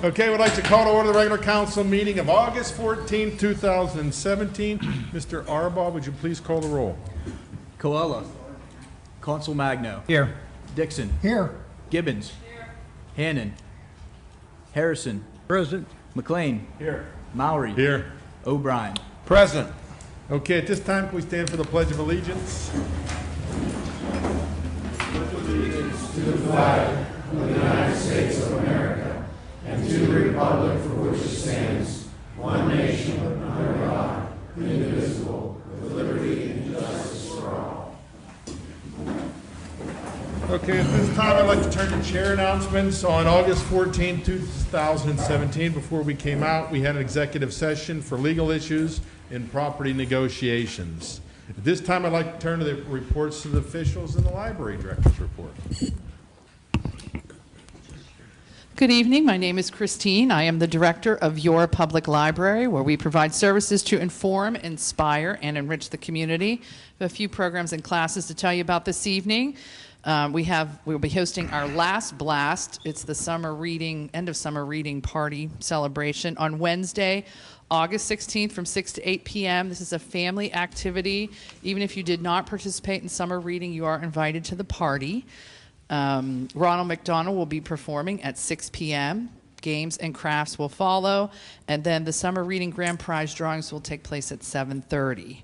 Okay, we'd like to call to order the regular council meeting of August 14, 2017. Mr. Arbaugh, would you please call the roll? Colella. Consul Magno. Here. Dixon. Here. Gibbons. Here. Hannon. Harrison. Present. McLean. Here. Mowry. Here. O'Brien. Present. Okay, at this time, can we stand for the Pledge of Allegiance? Okay, at this time, I'd like to turn to chair announcements. On August 14, 2017, before we came out, we had an executive session for legal issues and property negotiations. At this time, I'd like to turn to the reports to the officials and the library director's report. Good evening. My name is Christine. I am the director of Your Public Library, where we provide services to inform, inspire, and enrich the community. We have a few programs and classes to tell you about this evening. We'll be hosting our last blast. It's the end of summer reading party celebration on Wednesday, August 16th from 6 to 8 p.m. This is a family activity. Even if you did not participate in summer reading, you are invited to the party. Ronald McDonald will be performing at 6 p.m. Games and crafts will follow, and then the summer reading grand prize drawings will take place at 7:30.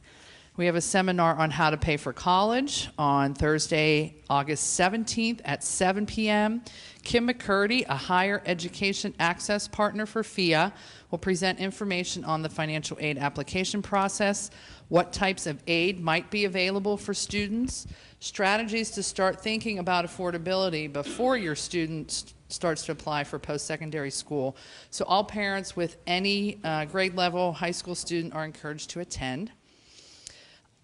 We have a seminar on how to pay for college on Thursday, August 17th at 7 p.m. Kim McCurdy, a higher education access partner for FIA, will present information on the financial aid application process, what types of aid might be available for students, strategies to start thinking about affordability before your student starts to apply for post-secondary school. So all parents with any grade level high school student are encouraged to attend.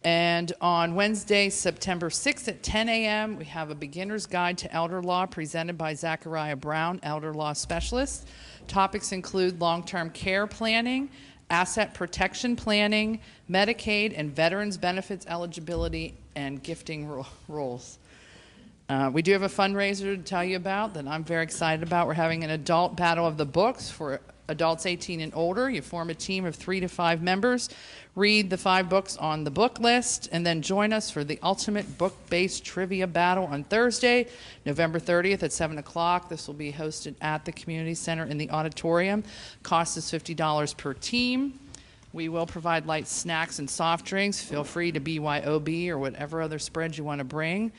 And on Wednesday, September 6th at 10 a.m., we have a beginner's guide to elder law presented by Zachariah Brown, elder law specialist. Topics include long-term care planning, asset protection planning, Medicaid and veterans benefits eligibility, and gifting rules. We do have a fundraiser to tell you about that I'm very excited about. We're having an adult battle of the books for adults 18 and older. You form a team of 3 to 5 members, read the 5 books on the book list, and then join us for the ultimate book-based trivia battle on Thursday, November 30th at 7 o'clock. This will be hosted at the community center in the auditorium. Cost is $50 per team. We will provide light snacks and soft drinks. Feel free to BYOB or whatever other spread you want to bring.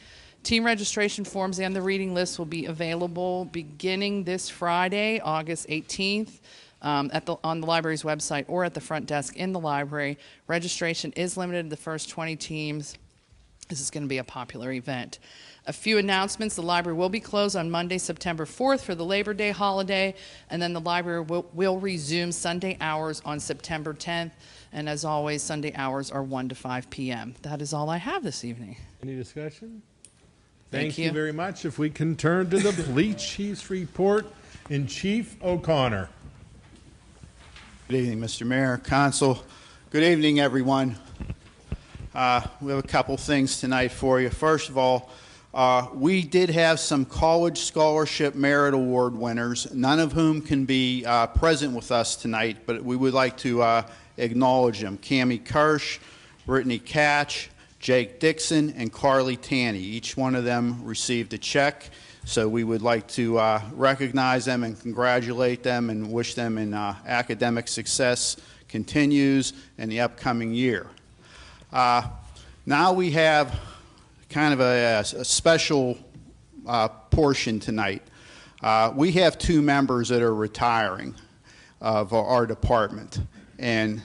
Team registration forms and the reading list will be available beginning this Friday, August 18th, on the library's website or at the front desk in the library. Registration is limited to the first 20 teams. This is going to be a popular event. A few announcements. The library will be closed on Monday, September 4th for the Labor Day holiday, and then the library will resume Sunday hours on September 10th. And as always, Sunday hours are 1 to 5 p.m. That is all I have this evening. Any discussion? Thank you very much. If we can turn to the police chief's report, and Chief O'Connor. Good evening, Mr. Mayor, Consul. Good evening, everyone. We have a couple things tonight for you. First of all, we did have some College Scholarship Merit Award winners, none of whom can be present with us tonight, but we would like to acknowledge them. Cammie Kirsch, Brittany Catch, Jake Dixon, and Carly Tanny. Each one of them received a check, so we would like to recognize them and congratulate them and wish them in academic success continues in the upcoming year. Now we have kind of a special portion tonight. We have 2 members that are retiring of our department, and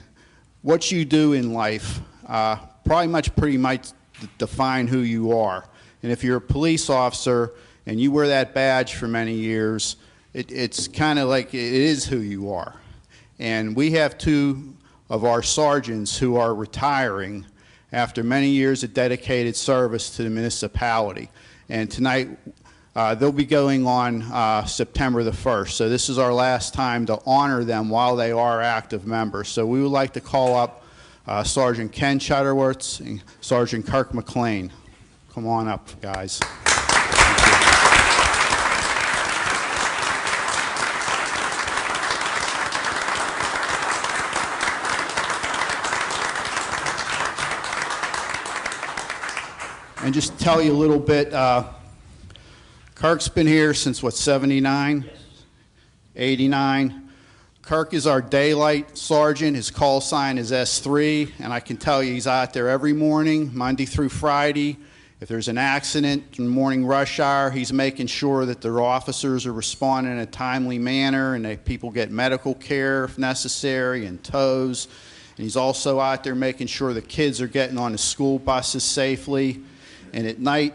what you do in life pretty much define who you are. And if you're a police officer and you wear that badge for many years, it's kind of like it is who you are. And we have 2 of our sergeants who are retiring after many years of dedicated service to the municipality. And tonight, they'll be going on September the 1st. So this is our last time to honor them while they are active members. So we would like to call up Sergeant Ken Shutterworth and Sergeant Kirk McLean. Come on up, guys. Thank you. and just tell you a little bit. Kirk's been here since, what, 79? Yes. 89. Kirk is our daylight sergeant. His call sign is S3, and I can tell you he's out there every morning, Monday through Friday. If there's an accident in morning rush hour, he's making sure that their officers are responding in a timely manner and that people get medical care if necessary and tows. And he's also out there making sure the kids are getting on the school buses safely. And at night,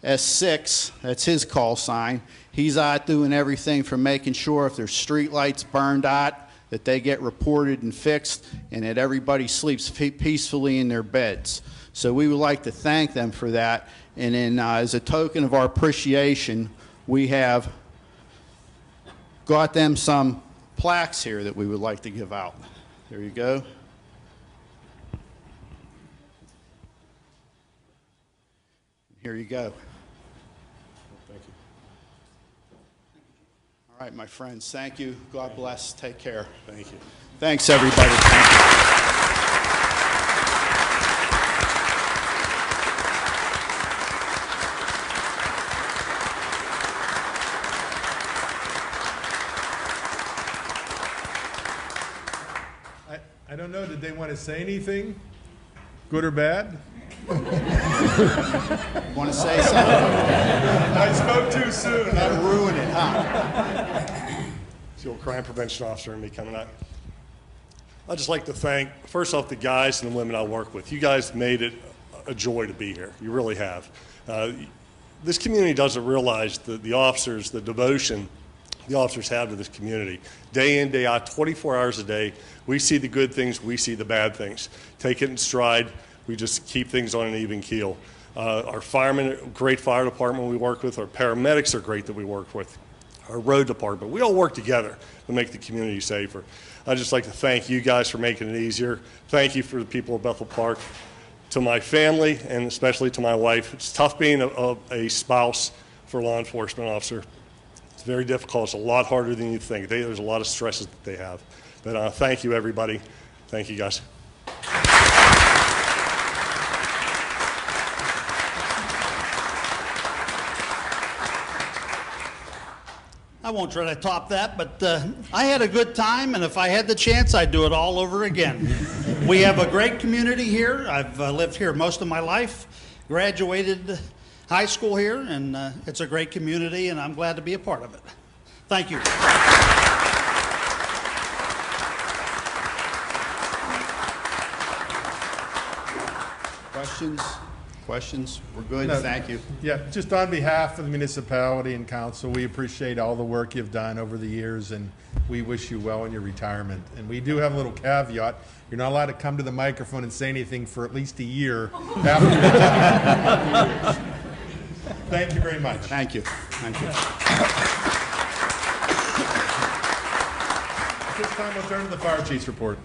S6, that's his call sign. He's out doing everything from making sure if there's street lights burned out, that they get reported and fixed, and that everybody sleeps peacefully in their beds. So we would like to thank them for that. And then as a token of our appreciation, we have got them some plaques here that we would like to give out. There you go. Here you go. Thank you. All right, my friends, thank you. God bless. Take care. Thank you. Thanks, everybody. Thank you. I don't know, did they want to say anything, good or bad? Want to say something? I spoke too soon. I'll ruin it, huh? It's the old crime prevention officer in me coming out. I'd just like to thank, first off, the guys and the women I work with. You guys made it a joy to be here. You really have. This community doesn't realize the officers, the devotion the officers have to this community. Day in, day out, 24 hours a day, we see the good things, we see the bad things. Take it in stride. We just keep things on an even keel. Our firemen, great fire department we work with. Our paramedics are great that we work with. Our road department, we all work together to make the community safer. I'd just like to thank you guys for making it easier. Thank you for the people of Bethel Park. To my family, and especially to my wife, it's tough being a spouse for a law enforcement officer. It's very difficult. It's a lot harder than you think. There's a lot of stresses that they have. But thank you, everybody. Thank you, guys. I won't try to top that, but I had a good time, and if I had the chance, I'd do it all over again. We have a great community here. I've lived here most of my life, graduated high school here, and it's a great community, and I'm glad to be a part of it. Thank you. Questions? Questions? We're good. No. Thank you. Yeah, just on behalf of the municipality and council, we appreciate all the work you've done over the years, and we wish you well in your retirement. And we do have a little caveat. You're not allowed to come to the microphone and say anything for at least a year after retirement. Thank you very much. Thank you. Thank you. At this time, we'll turn to the fire chief's report.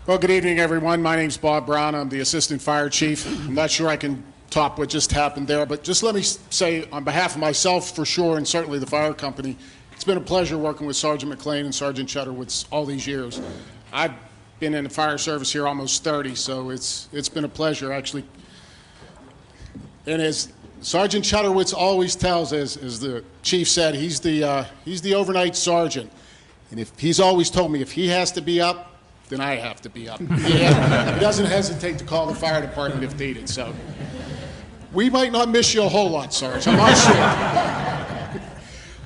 Well, good evening, everyone. My name's Bob Brown. I'm the Assistant Fire Chief. I'm not sure I can top what just happened there, but just let me say on behalf of myself, for sure, and certainly the fire company, it's been a pleasure working with Sergeant McLean and Sergeant Chudderwitz all these years. I've been in the fire service here almost 30, so it's been a pleasure, actually. And as Sergeant Chudderwitz always tells, as the chief said, he's the overnight sergeant. And if he's always told me if he has to be up, then I have to be up. He doesn't hesitate to call the fire department if needed. So we might not miss you a whole lot, Sarge. I'm not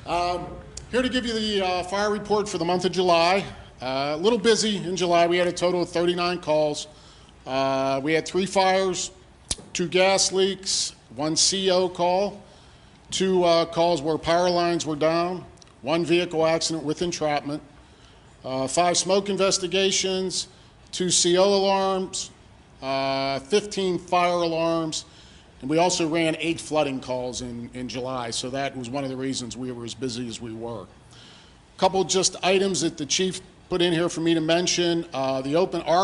sure. Here to give you the fire report for the month of July. A little busy in July. We had a total of 39 calls. We had 3 fires, 2 gas leaks, 1 CO call, 2 calls where power lines were down, 1 vehicle accident with entrapment, 5 smoke investigations, 2 CO alarms, 15 fire alarms, and we also ran 8 flooding calls in July, so that was one of the reasons we were as busy as we were. A couple just items that the chief put in here for me to mention. Our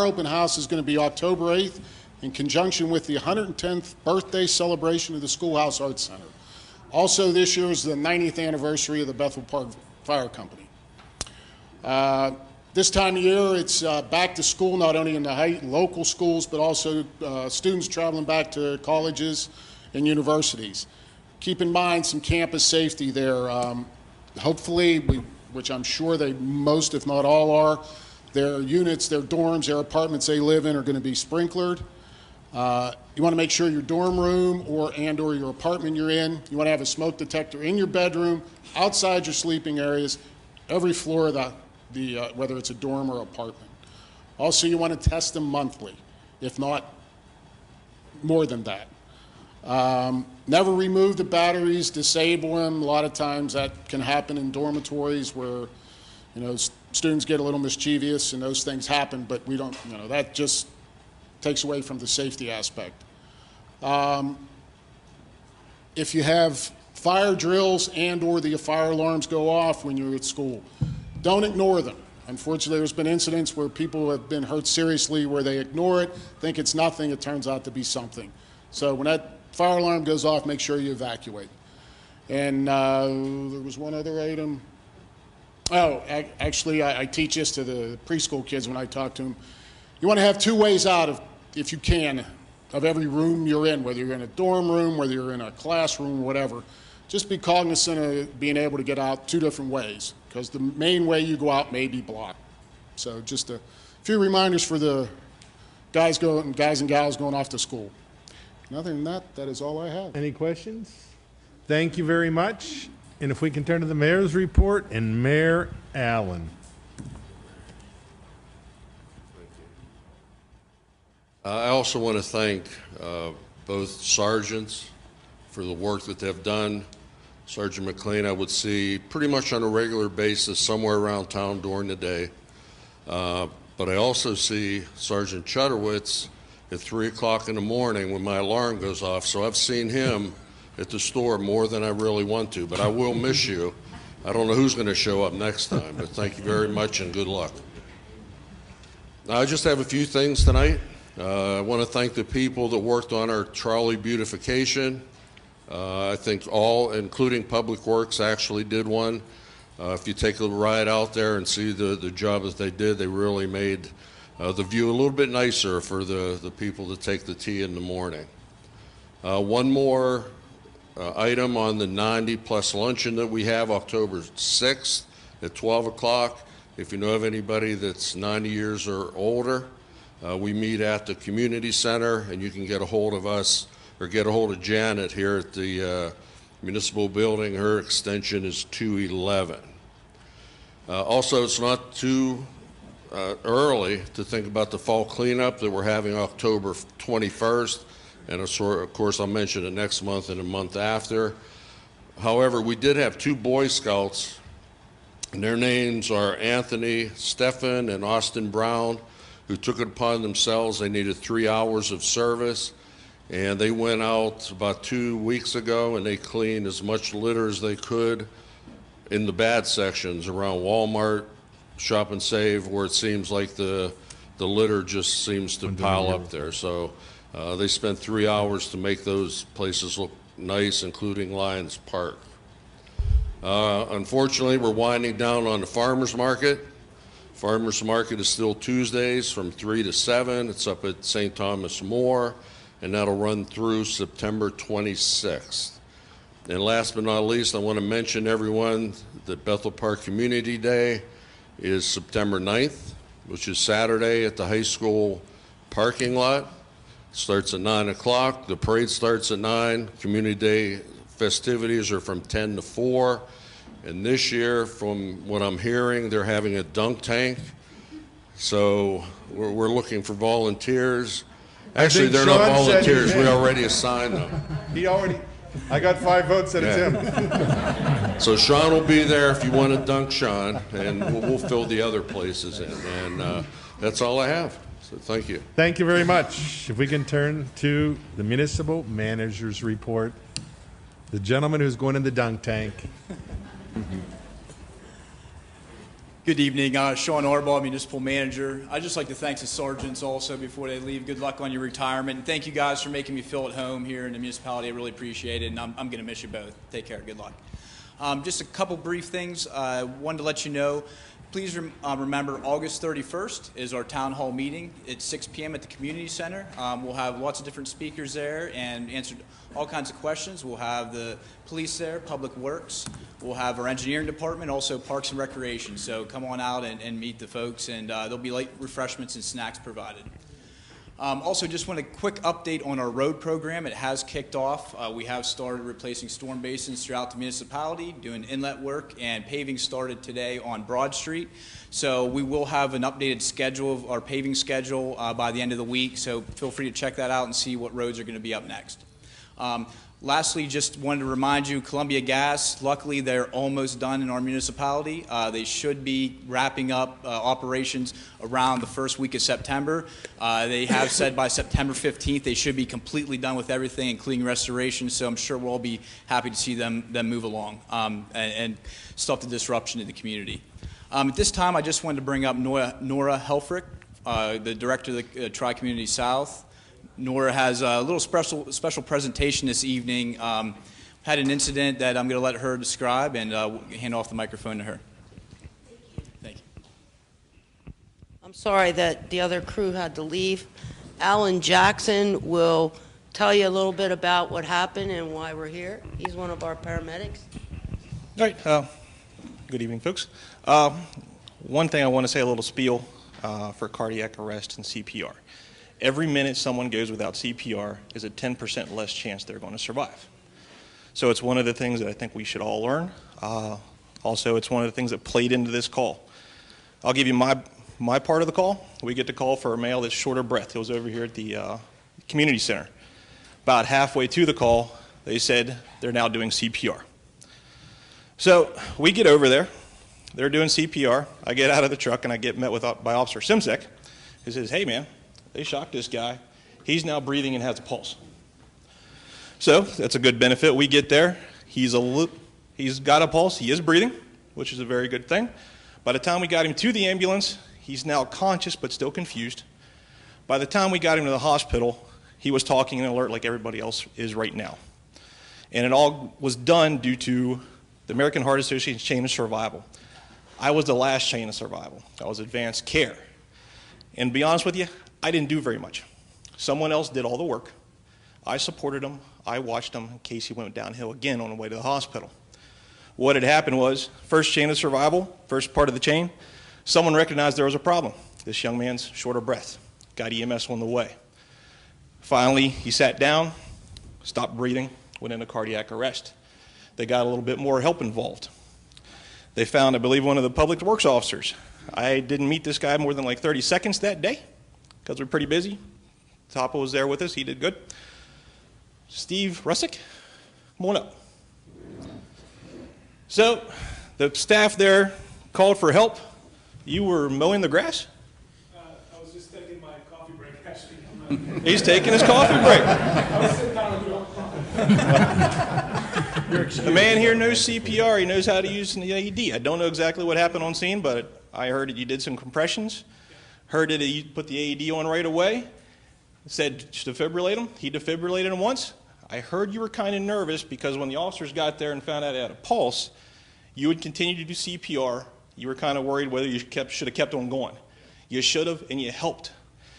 open house is going to be October 8th in conjunction with the 110th birthday celebration of the Schoolhouse Arts Center. Also this year is the 90th anniversary of the Bethel Park Fire Company. This time of year, it's back to school, not only in the local schools, but also students traveling back to colleges and universities. Keep in mind some campus safety there. Hopefully, which I'm sure they most, if not all, are, their units, their dorms, their apartments they live in are going to be sprinklered. You want to make sure your dorm room or your apartment you're in, you want to have a smoke detector in your bedroom, outside your sleeping areas, every floor of whether it's a dorm or apartment. Also, you want to test them monthly, if not more than that. Never remove the batteries, disable them. A lot of times that can happen in dormitories where, students get a little mischievous and those things happen, but we don't, that just takes away from the safety aspect. If you have fire drills or the fire alarms go off when you're at school, don't ignore them. Unfortunately, there's been incidents where people have been hurt seriously where they ignore it, think it's nothing, it turns out to be something. So when that fire alarm goes off, make sure you evacuate. And there was one other item. Oh, actually, I teach this to the preschool kids when I talk to them. You want to have two ways out of, if you can, of every room you're in, whether you're in a dorm room, whether you're in a classroom, whatever. Just be cognizant of being able to get out two different ways, because the main way you go out may be blocked. So just a few reminders for the guys and gals going off to school. And other than that, that is all I have. Any questions? Thank you very much. And if we can turn to the mayor's report and Mayor Allen. I also want to thank both sergeants for the work that they've done. Sergeant McLean, I would see pretty much on a regular basis somewhere around town during the day. But I also see Sergeant Chudowitz at 3 o'clock in the morning when my alarm goes off. So I've seen him at the store more than I really want to, but I will miss you. I don't know who's going to show up next time, but thank you very much and good luck. I just have a few things tonight. I want to thank the people that worked on our trolley beautification. I think all, including Public Works, actually did one. If you take a ride out there and see the job that they did, they really made the view a little bit nicer for the people that take the tea in the morning. One more item on the 90-plus luncheon that we have October 6th at 12 o'clock. If you know of anybody that's 90 years or older, we meet at the community center, and you can get a hold of us or get a hold of Janet here at the municipal building. Her extension is 211. Also, it's not too early to think about the fall cleanup that we're having October 21st. And of course, I'll mention it next month and a month after. However, we did have 2 Boy Scouts, and their names are Anthony Stephan and Austin Brown, who took it upon themselves. They needed 3 hours of service, and they went out about 2 weeks ago, and they cleaned as much litter as they could in the bad sections around Walmart, Shop and Save, where it seems like the litter just seems to pile up there. So they spent 3 hours to make those places look nice, including Lions Park. Unfortunately, we're winding down on the farmers market. Farmers market is still Tuesdays from 3 to 7. It's up at St. Thomas More, and that'll run through September 26th. And last but not least, I want to mention everyone that Bethel Park Community Day is September 9th, which is Saturday at the high school parking lot. It starts at 9 o'clock. The parade starts at 9. Community Day festivities are from 10 to 4. And this year, from what I'm hearing, they're having a dunk tank. So we're looking for volunteers. Actually, they're not volunteers. We already assigned them. I got 5 votes that it's him. So Sean will be there if you want to dunk Sean, and we'll fill the other places in. And that's all I have. So thank you. Thank you very much. If we can turn to the municipal manager's report. The gentleman who's going in the dunk tank. Good evening, Sean Arbaugh, Municipal Manager. I'd just like to thank the sergeants also before they leave. Good luck on your retirement. And thank you guys for making me feel at home here in the municipality. I really appreciate it, and I'm going to miss you both. Take care. Good luck. Just a couple brief things. Wanted to let you know Please remember August 31st is our town hall meeting. It's 6 p.m. at the community center. We'll have lots of different speakers there and answer all kinds of questions. We'll have the police there, Public Works. We'll have our engineering department, also Parks and Recreation. So come on out and meet the folks, and there'll be light refreshments and snacks provided. Also, just want a quick update on our road program. It has kicked off. We have started replacing storm basins throughout the municipality, doing inlet work, and paving started today on Broad Street. So we will have an updated schedule of our paving schedule by the end of the week, so feel free to check that out and see what roads are going to be up next. Lastly, just wanted to remind you, Columbia Gas, luckily they're almost done in our municipality. They should be wrapping up operations around the first week of September. They have said by September 15th they should be completely done with everything, including restoration, so I'm sure we'll all be happy to see them move along and stop the disruption in the community. At this time, I just wanted to bring up Nora Helfrich, the director of the Tri-Community South. Nora has a little special presentation this evening. Had an incident that I'm going to let her describe, and hand off the microphone to her. Thank you. I'm sorry that the other crew had to leave. Alan Jackson will tell you a little bit about what happened and why we're here. He's one of our paramedics. All right. Good evening, folks. One thing I want to say, a little spiel for cardiac arrest and CPR. Every minute someone goes without CPR is a 10% less chance they're going to survive. So it's one of the things that I think we should all learn. Also, it's one of the things that played into this call. I'll give you my part of the call. We get the call for a male that's short of breath. He was over here at the community center. About halfway to the call, they said they're now doing CPR. So we get over there. They're doing CPR. I get out of the truck and I get met by Officer Simsek. He says, "Hey, man, they shocked this guy. He's now breathing and has a pulse." So that's a good benefit. We get there. He's got a pulse. He is breathing, which is a very good thing. By the time we got him to the ambulance, he's now conscious but still confused. By the time we got him to the hospital, he was talking and alert like everybody else is right now. And it all was done due to the American Heart Association's chain of survival. I was the last chain of survival. I was advanced care. And to be honest with you, I didn't do very much. Someone else did all the work. I supported him. I watched him in case he went downhill again on the way to the hospital. What had happened was, first chain of survival, first part of the chain, someone recognized there was a problem. This young man's short of breath. Got EMS on the way. Finally, he sat down, stopped breathing, went into cardiac arrest. They got a little bit more help involved. They found, I believe, one of the public works officers. I didn't meet this guy more than like 30 seconds that day because we're pretty busy. Topo was there with us. He did good. Steve Russick, come on up. So the staff there called for help. You were mowing the grass? I was just taking my coffee break, actually. He's taking his coffee break. I was sitting down and doing The man here knows CPR. He knows how to use an AED. I don't know exactly what happened on scene, but I heard that you did some compressions. Heard that you put the AED on right away. Said defibrillate him. He defibrillated him once. I heard you were kind of nervous because when the officers got there and found out he had a pulse, you would continue to do CPR. You were kind of worried whether you should have kept on going. You should have, and you helped.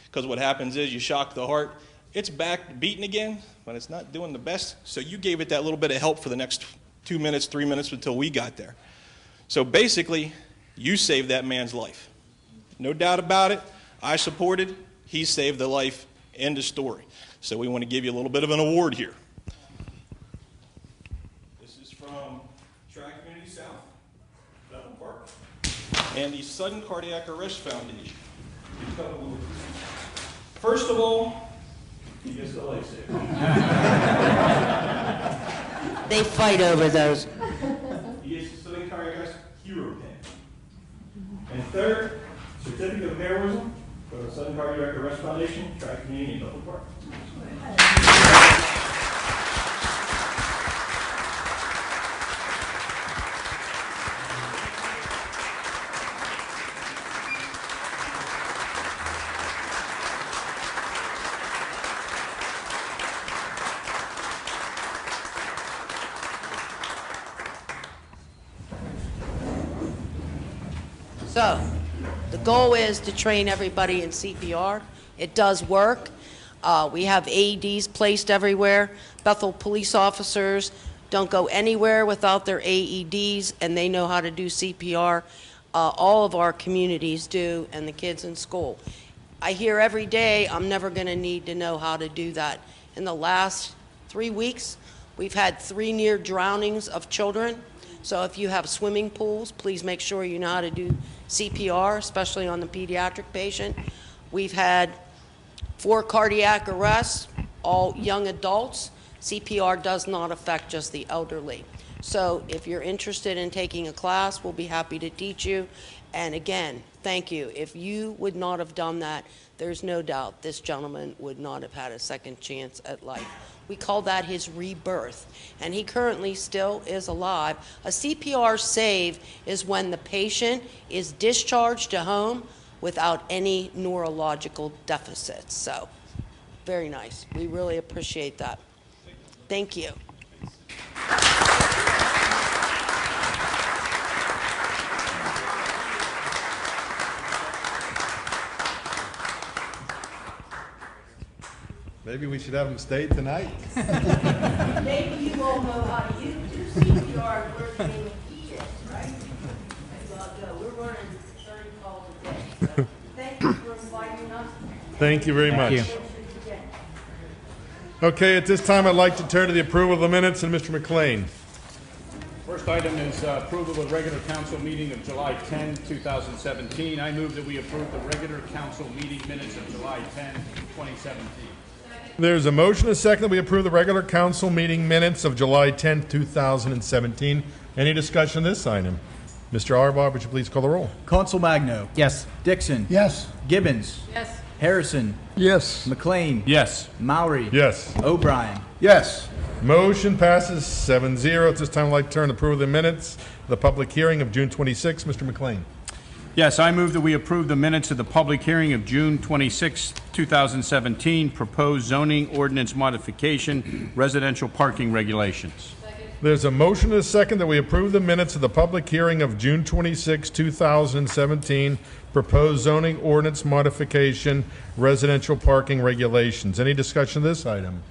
Because what happens is you shock the heart. It's back beating again, but it's not doing the best. So you gave it that little bit of help for the next 2 minutes, 3 minutes until we got there. So basically, you saved that man's life. No doubt about it. I supported. He saved the life. End of story. So we want to give you a little bit of an award here. This is from Tri-Community South, Bethel Park, and the Sudden Cardiac Arrest Foundation. First of all, he gets the lifesaver. They fight over those. He gets the Sudden Cardiac Arrest Hero Pin. And third, certificate of heroism from the Sudden Cardiac Arrest Foundation, Tri-Community in Bethel Park. So, the goal is to train everybody in CPR. It does work. We have AEDs placed everywhere. Bethel police officers don't go anywhere without their AEDs, and they know how to do CPR. All of our communities do, and the kids in school. I hear every day, I'm never going to need to know how to do that. In the last 3 weeks, we've had 3 near drownings of children. So if you have swimming pools, please make sure you know how to do CPR, especially on the pediatric patient. We've had 4 cardiac arrests, all young adults. CPR does not affect just the elderly. So if you're interested in taking a class, we'll be happy to teach you. And again, thank you. If you would not have done that, there's no doubt this gentleman would not have had a second chance at life. We call that his rebirth, and he currently still is alive. A CPR save is when the patient is discharged to home without any neurological deficits. So, very nice. We really appreciate that. Thank you. Maybe we should have him stay tonight. Maybe you all know how to do CPR and where the key is, right? We're running 30 calls a day. So thank you for inviting us. Thank you very much. Okay, at this time, I'd like to turn to the approval of the minutes, and Mr. McLean. First item is approval of regular council meeting of July 10, 2017. I move that we approve the regular council meeting minutes of July 10, 2017. There's a motion, and a second, that we approve the regular council meeting minutes of July 10, 2017. Any discussion on this item? Mr. Arbaugh, would you please call the roll? Consul Magno. Yes. Dixon. Yes. Gibbons. Yes. Harrison. Yes. McLean. Yes. Maury. Yes. O'Brien. Yes. Motion passes 7-0. At this time, I'd like to turn to approve the minutes of the public hearing of June 26. Mr. McLean. Yes, I move that we approve the minutes of the public hearing of June 26, 2017, proposed zoning ordinance modification, residential parking regulations. There's a motion, and a second, that we approve the minutes of the public hearing of June 26, 2017, proposed zoning ordinance modification, residential parking regulations. Any discussion of this item?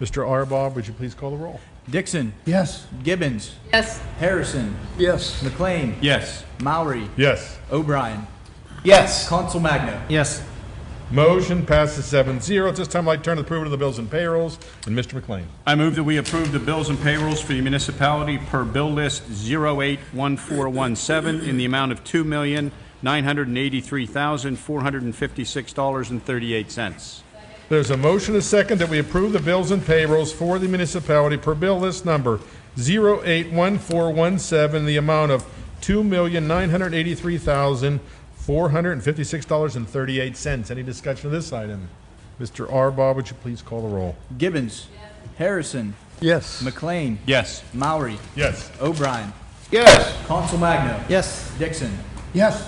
Mr. Arbaugh, would you please call the roll? Dixon. Yes. Gibbons. Yes. Harrison. Yes. McLean. Yes. Maury. Yes. O'Brien. Yes. Consul Magno. Yes. Motion passes 7-0. At this time, I'd like to turn to the approval of the bills and payrolls, and Mr. McLean. I move that we approve the bills and payrolls for the municipality per bill list 081417 in the amount of $2,983,456.38. There's a motion, and a second, that we approve the bills and payrolls for the municipality per bill list number 081417, the amount of $2,983,456.38. Any discussion of this item? Mr. Arbaugh, would you please call the roll? Gibbons. Harrison. Yes. McLean. Yes. Maury. Yes. O'Brien. Yes. Consul Magno. Yes. Dixon. Yes.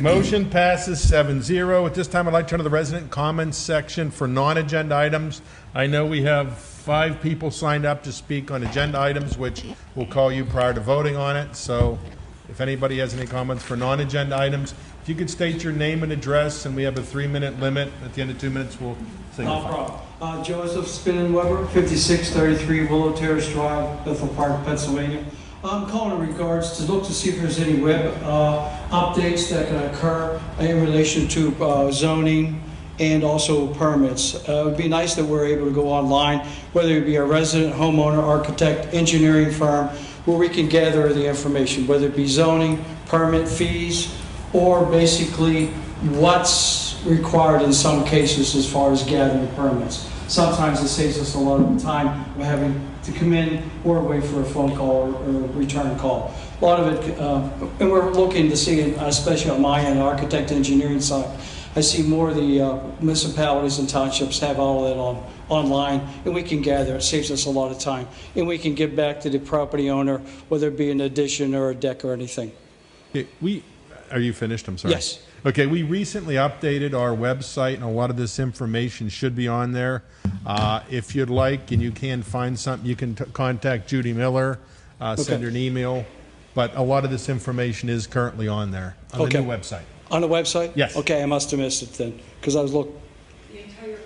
Motion passes 7-0. At this time, I'd like to turn to the resident comments section for non-agenda items. I know we have 5 people signed up to speak on agenda items, which we'll call you prior to voting on it. So if anybody has any comments for non-agenda items, if you could state your name and address, and we have a 3-minute limit. At the end of 2 minutes, we'll signify. No problem. Joseph Spinnenweber, 5633 Willow Terrace Drive, Bethel Park, Pennsylvania. I'm calling in regards to look to see if there's any web updates that can occur in relation to zoning and also permits. It would be nice that we're able to go online, whether it be a resident, homeowner, architect, engineering firm, where we can gather the information, whether it be zoning, permit fees, or basically what's required in some cases as far as gathering permits. Sometimes it saves us a lot of time of having to come in or wait for a phone call or a return call. A lot of it, and we're looking to see, especially on my end, architect engineering side, I see more of the municipalities and townships have all of that online, and we can gather. It saves us a lot of time, and we can give back to the property owner, whether it be an addition or a deck or anything. Okay, are you finished? I'm sorry. Yes. Okay, we recently updated our website, and a lot of this information should be on there. If you'd like, and you can find something, you can contact Judy Miller, send her an email, but a lot of this information is currently on there, on the Okay. new website. On the website? Yes. Okay, I must have missed it then, because I was looking. The entire code?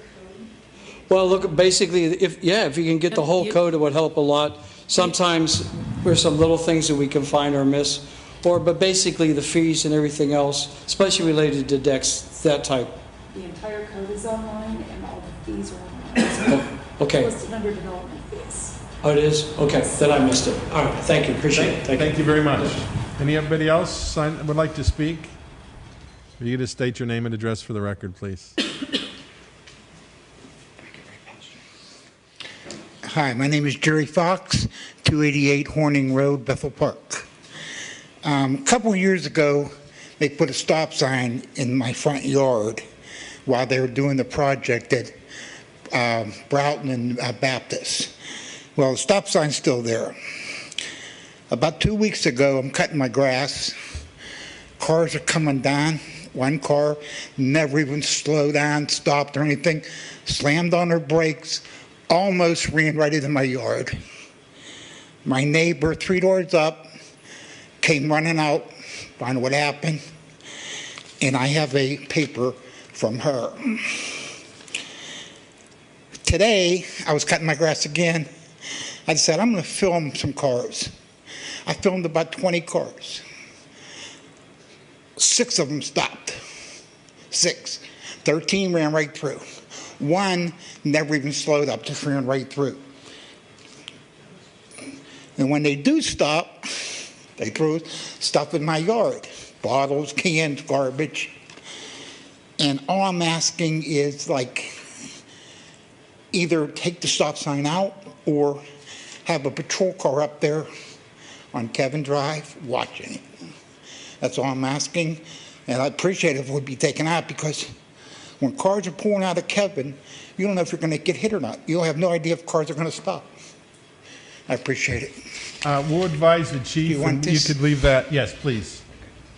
Well, look, basically, if you can get the whole code, it would help a lot. Sometimes there's some little things that we can find or miss, but basically the fees and everything else, especially related to decks, that type. The entire code is online and all the fees are online. Okay. It's listed under development fees. Oh, it is? Okay, then I missed it. All right, thank you, appreciate it. Thank you very much. Anybody else would like to speak? Will you just state your name and address for the record, please? Hi, my name is Jerry Fox, 288 Horning Road, Bethel Park. A couple of years ago, they put a stop sign in my front yard while they were doing the project at Broughton and Baptist. Well, the stop sign's still there. About 2 weeks ago, I'm cutting my grass. Cars are coming down. One car never even slowed down, stopped or anything, slammed on her brakes, almost ran right into my yard. My neighbor, 3 doors up, came running out, find what happened, and I have a paper from her. Today, I was cutting my grass again. I said, I'm going to film some cars. I filmed about 20 cars. 6 of them stopped. 6. 13 ran right through. 1 never even slowed up, just ran right through. And when they do stop, they throw stuff in my yard. Bottles, cans, garbage. And all I'm asking is, like, either take the stop sign out or have a patrol car up there on Kevin Drive watching it. That's all I'm asking. And I'd appreciate it if it would be taken out, because when cars are pulling out of Kevin, you don't know if you're going to get hit or not. You'll have no idea if cars are going to stop. I appreciate it. We'll advise the chief, You want and this? you could leave that, yes, please.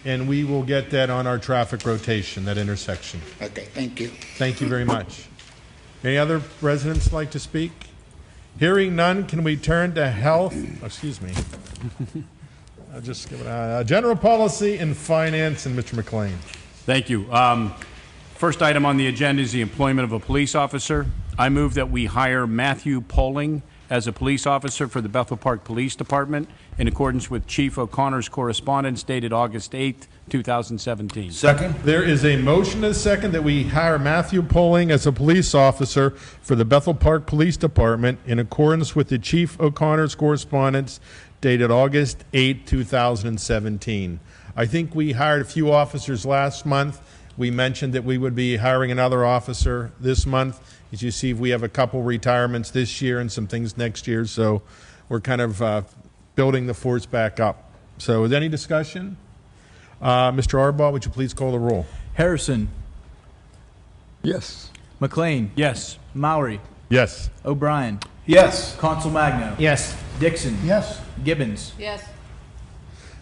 And we will get that on our traffic rotation, that intersection. Okay, thank you. Thank you very much. Any other residents like to speak? Hearing none, can we turn to health? Excuse me. I'll just give it general policy and finance, and Mr. McLean. Thank you. First item on the agenda is the employment of a police officer. I move that we hire Matthew Poling as a police officer for the Bethel Park Police Department in accordance with Chief O'Connor's correspondence dated August 8th, 2017. Second. There is a motion and a second that we hire Matthew Poling as a police officer for the Bethel Park Police Department in accordance with the Chief O'Connor's correspondence dated August 8, 2017. I think we hired a few officers last month. We mentioned that we would be hiring another officer this month. As you see, we have a couple retirements this year and some things next year, so we're kind of building the force back up. So is any discussion? Mr. Arbaugh, would you please call the roll? Harrison. Yes. McLean. Yes. Maury. Yes. O'Brien. Yes. Consul Magno. Yes. Dixon. Yes. Gibbons. Yes.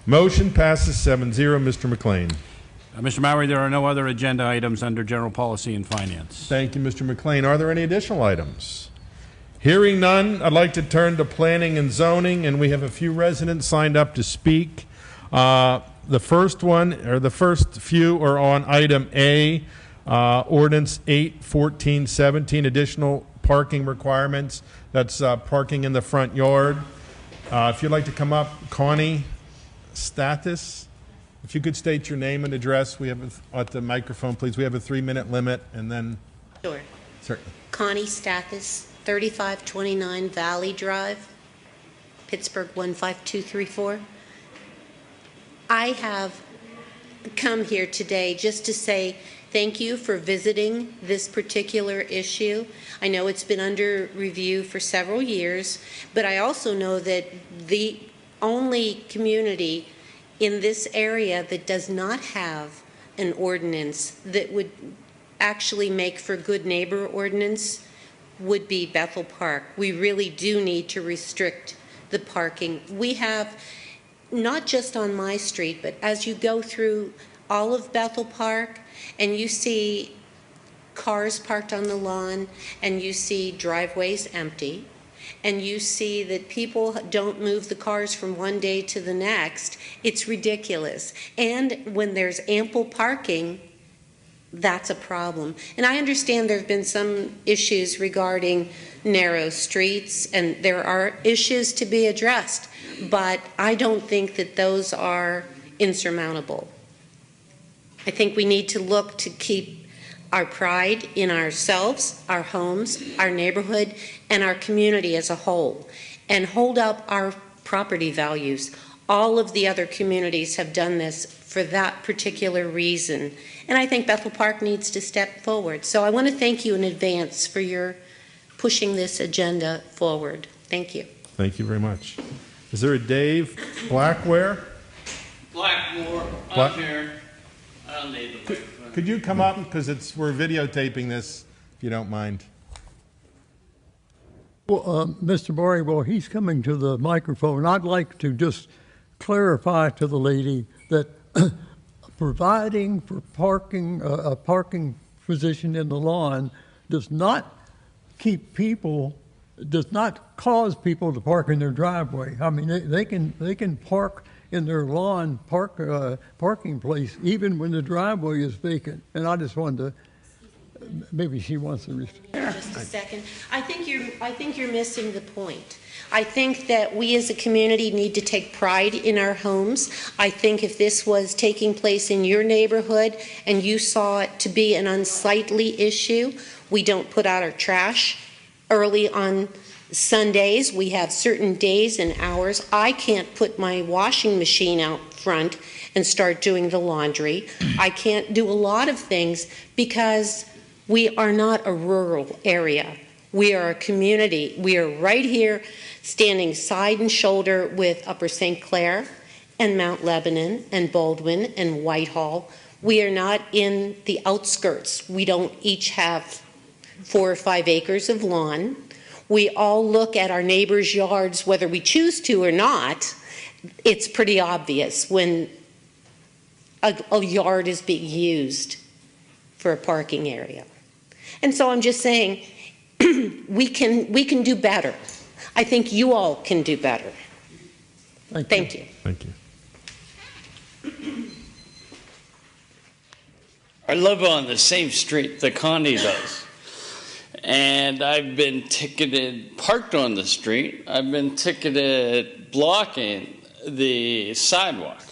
Motion passes 7-0. Mr. McLean. Mr. Maury, there are no other agenda items under general policy and finance. Thank you, Mr. McLean. Are there any additional items? Hearing none, I'd like to turn to planning and zoning, and we have a few residents signed up to speak. The first few are on item A, ordinance 8-1417, additional parking requirements. That's parking in the front yard. If you'd like to come up, Connie Stathis. If you could state your name and address, we have at the microphone, please. We have a 3-minute limit, and then Sure. certainly. Connie Stathis, 3529 Valley Drive, Pittsburgh 15234. I have come here today just to say thank you for visiting this particular issue. I know it's been under review for several years, but I also know that the only community in this area that does not have an ordinance that would actually make for good neighbor ordinance would be Bethel Park. We really do need to restrict the parking. We have, not just on my street, but as you go through all of Bethel Park and you see cars parked on the lawn and you see driveways empty and you see that people don't move the cars from one day to the next, it's ridiculous. And when there's ample parking, that's a problem. And I understand there have been some issues regarding narrow streets, and there are issues to be addressed, but I don't think that those are insurmountable. I think we need to look to keep our pride in ourselves, our homes, our neighborhood, and our community as a whole, and hold up our property values. All of the other communities have done this for that particular reason, and I think Bethel Park needs to step forward. So I want to thank you in advance for your pushing this agenda forward. Thank you. Thank you very much. Is there a Dave Blackware? Blackmore, Black- I'm here. I don't need the microphone. Could you come up, because we're videotaping this, if you don't mind. Well, Mr. Murray, well, he's coming to the microphone. I'd like to just clarify to the lady that providing for parking, a parking position in the lawn does not does not cause people to park in their driveway. I mean, they can park in their lawn parking place even when the driveway is vacant. And I just wanted to. Maybe she wants to respond. Just a second. I think you're missing the point. I think that we as a community need to take pride in our homes. I think if this was taking place in your neighborhood and you saw it to be an unsightly issue, we don't put out our trash early on Sundays. We have certain days and hours. I can't put my washing machine out front and start doing the laundry. I can't do a lot of things because we are not a rural area. We are a community. We are right here standing side and shoulder with Upper St. Clair and Mount Lebanon and Baldwin and Whitehall. We are not in the outskirts. We don't each have 4 or 5 acres of lawn. We all look at our neighbors' yards, whether we choose to or not. It's pretty obvious when a yard is being used for a parking area. And so I'm just saying, we can do better. I think you all can do better. Thank you. Thank you. I live on the same street that Connie does. And I've been ticketed, parked on the street. I've been ticketed blocking the sidewalk.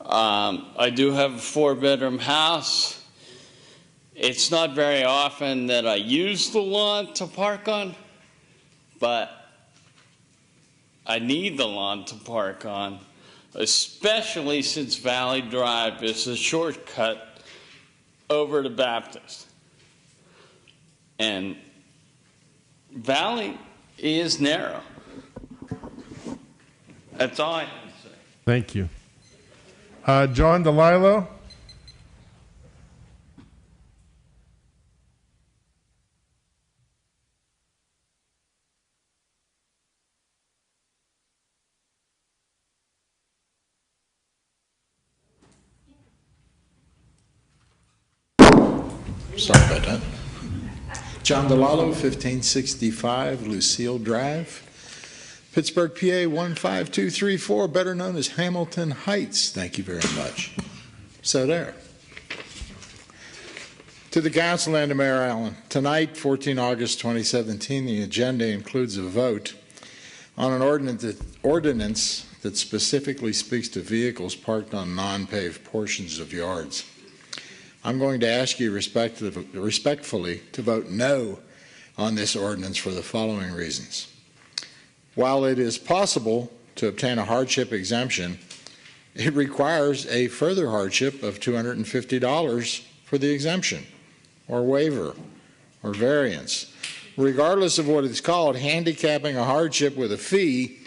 I do have a 4-bedroom house. It's not very often that I use the lawn to park on, but I need the lawn to park on, especially since Valley Drive is a shortcut over to Baptist. And Valley is narrow. That's all I have to say. Thank you. John DeLillo? Sorry about that. John DeLillo, 1565 Lucille Drive, Pittsburgh, PA 15234, better known as Hamilton Heights. Thank you very much. So there. To the Council and to Mayor Allen. Tonight, 14 August 2017, the agenda includes a vote on an ordinance that specifically speaks to vehicles parked on non-paved portions of yards. I'm going to ask you respectfully to vote no on this ordinance for the following reasons. While it is possible to obtain a hardship exemption, it requires a further hardship of $250 for the exemption, or waiver, or variance. Regardless of what it's called, handicapping a hardship with a fee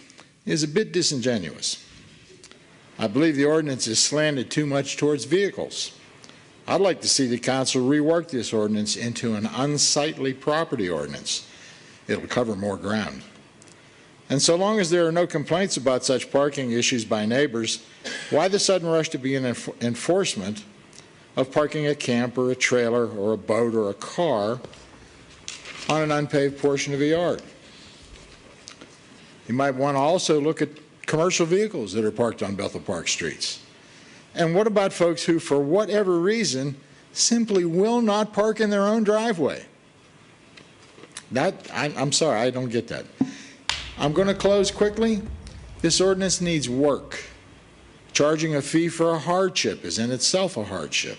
is a bit disingenuous. I believe the ordinance is slanted too much towards vehicles. I'd like to see the council rework this ordinance into an unsightly property ordinance. It'll cover more ground. And so long as there are no complaints about such parking issues by neighbors, why the sudden rush to begin enforcement of parking a camper, a trailer, or a boat, or a car on an unpaved portion of a yard? You might want to also look at commercial vehicles that are parked on Bethel Park streets. And what about folks who, for whatever reason, simply will not park in their own driveway? I'm sorry, I don't get that. I'm going to close quickly. This ordinance needs work. Charging a fee for a hardship is in itself a hardship.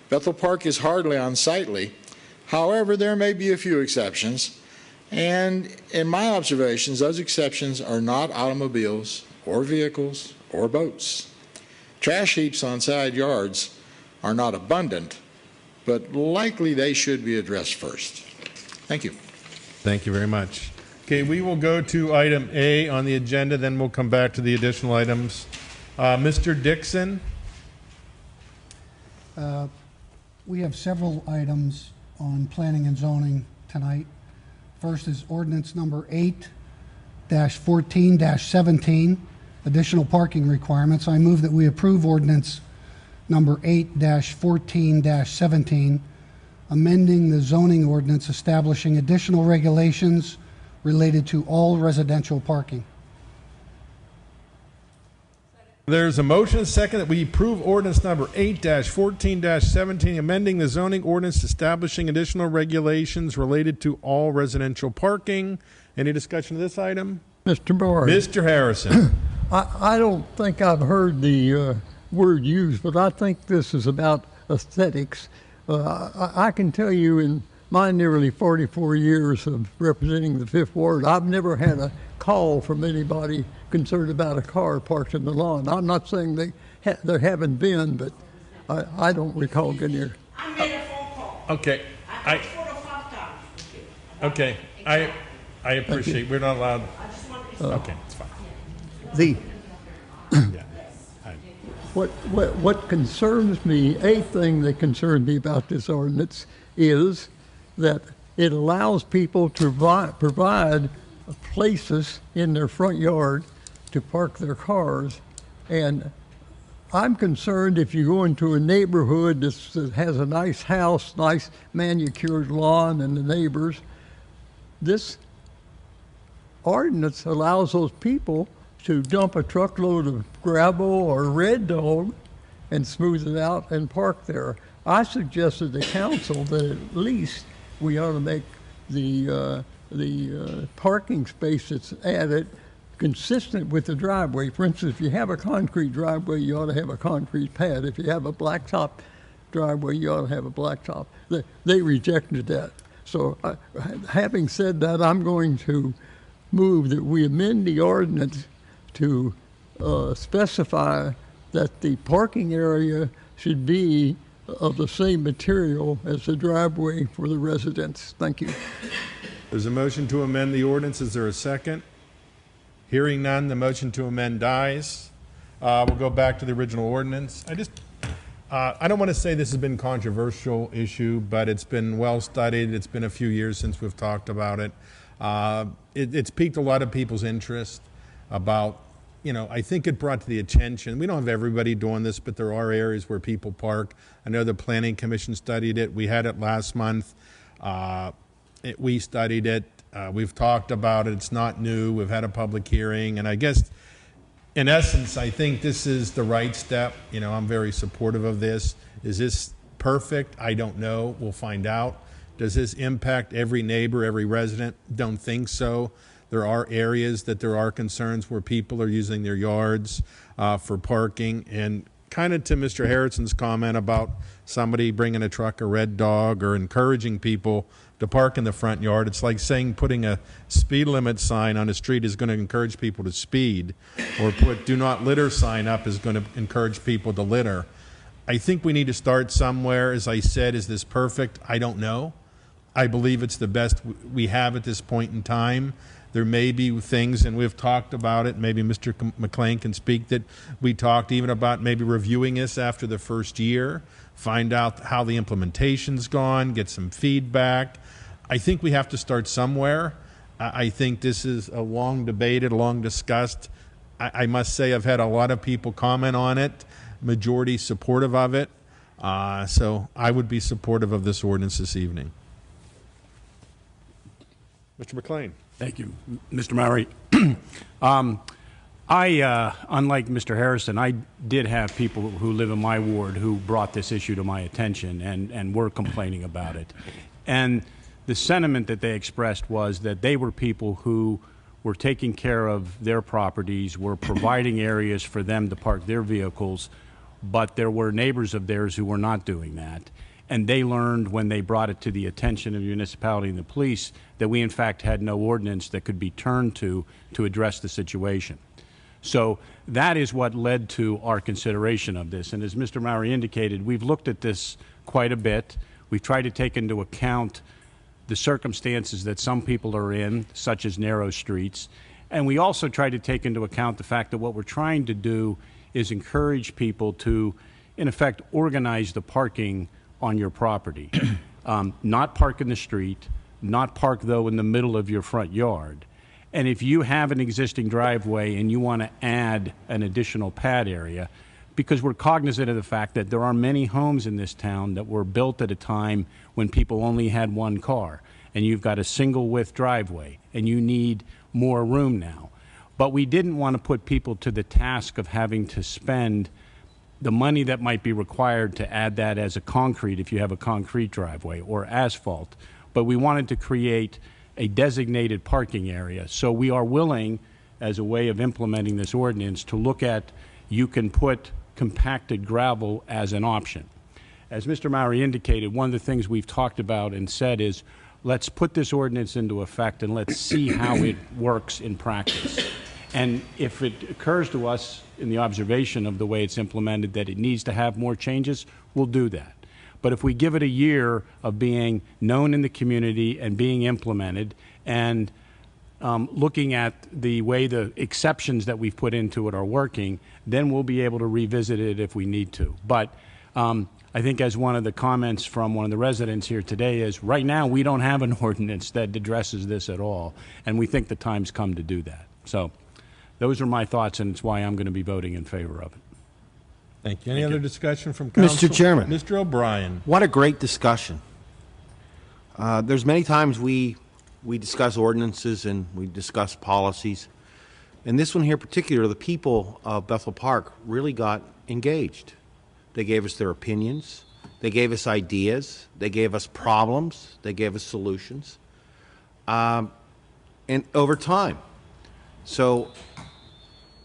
Bethel Park is hardly unsightly. However, there may be a few exceptions. And in my observations, those exceptions are not automobiles or vehicles or boats. Trash heaps on side yards are not abundant, but likely they should be addressed first. Thank you. Thank you very much. Okay, we will go to item A on the agenda, then we'll come back to the additional items. Mr. Dixon? We have several items on planning and zoning tonight. First is ordinance number 8-14-17, additional parking requirements. I move that we approve ordinance number 8-14-17, amending the zoning ordinance establishing additional regulations related to all residential parking. There's a motion and a second that we approve ordinance number 8-14-17, amending the zoning ordinance establishing additional regulations related to all residential parking. Any discussion of this item? Mr. Barr. Mr. Harrison. I don't think I've heard the word used, but I think this is about aesthetics. I can tell you in my nearly 44 years of representing the Fifth Ward, I've never had a call from anybody concerned about a car parked in the lawn. I'm not saying there haven't been, but I don't recall getting here. I made a phone call. Okay. I asked for the $5. Okay. I appreciate. We're not allowed. Okay, it's fine. What concerns me, a thing that concerns me about this ordinance is that it allows people to provide places in their front yard to park their cars. And I'm concerned if you go into a neighborhood that has a nice house, nice manicured lawn, and the neighbors, this ordinance allows those people to dump a truckload of gravel or red dog and smooth it out and park there. I suggested to council that at least we ought to make the parking space that's added consistent with the driveway. For instance, if you have a concrete driveway, you ought to have a concrete pad. If you have a blacktop driveway, you ought to have a blacktop. They rejected that. So having said that, I'm going to move that we amend the ordinance to specify that the parking area should be of the same material as the driveway for the residents. Thank you. There's a motion to amend the ordinance. Is there a second? Hearing none, the motion to amend dies. We'll go back to the original ordinance. I don't want to say this has been a controversial issue, but it's been well studied. It's been a few years since we've talked about it. It's piqued a lot of people's interest about, I think it brought to the attention. We don't have everybody doing this, but there are areas where people park. I know the Planning Commission studied it. We had it last month. We studied it. We've talked about it. It's not new. We've had a public hearing. And I guess, in essence, I think this is the right step. I'm very supportive of this. Is this perfect? I don't know. We'll find out. Does this impact every neighbor, every resident? Don't think so. There are areas that there are concerns where people are using their yards for parking. And kind of to Mr. Harrison's comment about somebody bringing a truck, a red dog, or encouraging people to park in the front yard, it's like saying putting a speed limit sign on a street is going to encourage people to speed, or put do not litter sign up is going to encourage people to litter. I think we need to start somewhere. As I said, is this perfect? I don't know. I believe it's the best we have at this point in time. There may be things, and we've talked about it, maybe Mr. McLean can speak, that we talked even about maybe reviewing this after the first year, find out how the implementation's gone, get some feedback. I think we have to start somewhere. I think this is a long debated, long discussed. I must say I've had a lot of people comment on it, majority supportive of it. So I would be supportive of this ordinance this evening. Mr. McLean. Thank you, Mr. Mowry. Unlike Mr. Harrison, I did have people who live in my ward who brought this issue to my attention and were complaining about it. And the sentiment that they expressed was that they were people who were taking care of their properties, were providing areas for them to park their vehicles, but there were neighbors of theirs who were not doing that. And they learned when they brought it to the attention of the municipality and the police that we in fact had no ordinance that could be turned to address the situation. So that is what led to our consideration of this. And as Mr. Mowry indicated, we've looked at this quite a bit. We've tried to take into account the circumstances that some people are in, such as narrow streets. And we also try to take into account the fact that what we're trying to do is encourage people to, in effect, organize the parking on your property. Not park in the street, not park, though, in the middle of your front yard. And if you have an existing driveway and you want to add an additional pad area, because we're cognizant of the fact that there are many homes in this town that were built at a time when people only had one car, and you've got a single width driveway, and you need more room now. But we didn't want to put people to the task of having to spend the money that might be required to add that as a concrete if you have a concrete driveway or asphalt. But we wanted to create a designated parking area. So we are willing, as a way of implementing this ordinance, to look at you can put compacted gravel as an option. As Mr. Mowry indicated, one of the things we've talked about and said is let's put this ordinance into effect and let's see how it works in practice. And if it occurs to us in the observation of the way it's implemented that it needs to have more changes, we'll do that. But if we give it a year of being known in the community and being implemented and looking at the way the exceptions that we've put into it are working, then we'll be able to revisit it if we need to. But I think as one of the comments from one of the residents here today is, right now we don't have an ordinance that addresses this at all, and we think the time's come to do that. So those are my thoughts, and it's why I'm going to be voting in favor of it. Thank you. Any other discussion from council? Mr. Chairman. Mr. O'Brien. What a great discussion. There's many times we discuss ordinances and we discuss policies. And this one here in particular, the people of Bethel Park really got engaged. They gave us their opinions. They gave us ideas. They gave us problems. They gave us solutions. And over time. So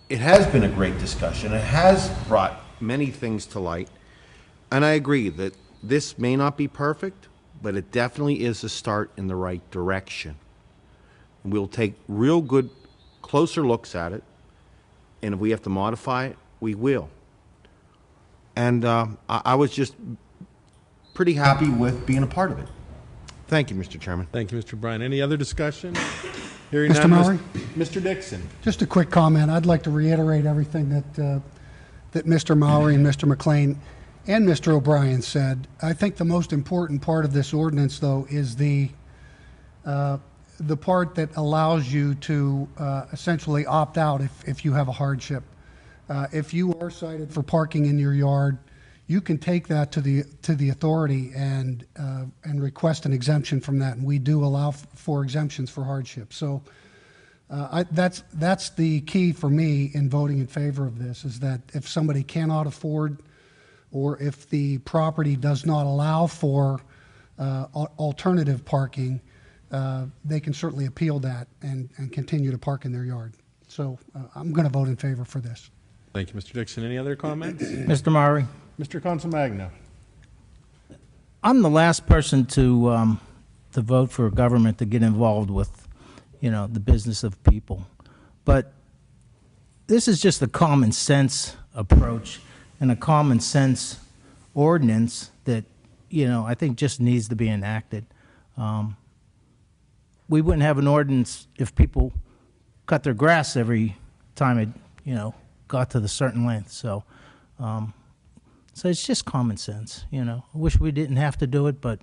it has been a great discussion. It has brought many things to light. And I agree that this may not be perfect, but it definitely is a start in the right direction. We'll take real good, closer looks at it, and if we have to modify it, we will. And I was just pretty happy with being a part of it. Thank you, Mr. Chairman. Thank you, Mr. Bryan. Any other discussion? Hearing Mr. none, Mowry? Mr. Dixon. Just a quick comment. I'd like to reiterate everything that Mr. Mowry and Mr. McLean and Mr. O'Brien said. I think the most important part of this ordinance, though, is the part that allows you to essentially opt out if you have a hardship. If you are cited for parking in your yard, you can take that to the authority and request an exemption from that, and we do allow for exemptions for hardship. So that's the key for me in voting in favor of this, is that if somebody cannot afford, or if the property does not allow for alternative parking, they can certainly appeal that and continue to park in their yard. So I'm going to vote in favor for this. Thank you, Mr. Dixon. Any other comments? Mr. Mowry. Mr. Consolmagno. I'm the last person to vote for a government to get involved with, the business of people. But this is just a common sense approach and a common sense ordinance that, I think just needs to be enacted. We wouldn't have an ordinance if people cut their grass every time it, got to the certain length. So it's just common sense, I wish we didn't have to do it, but,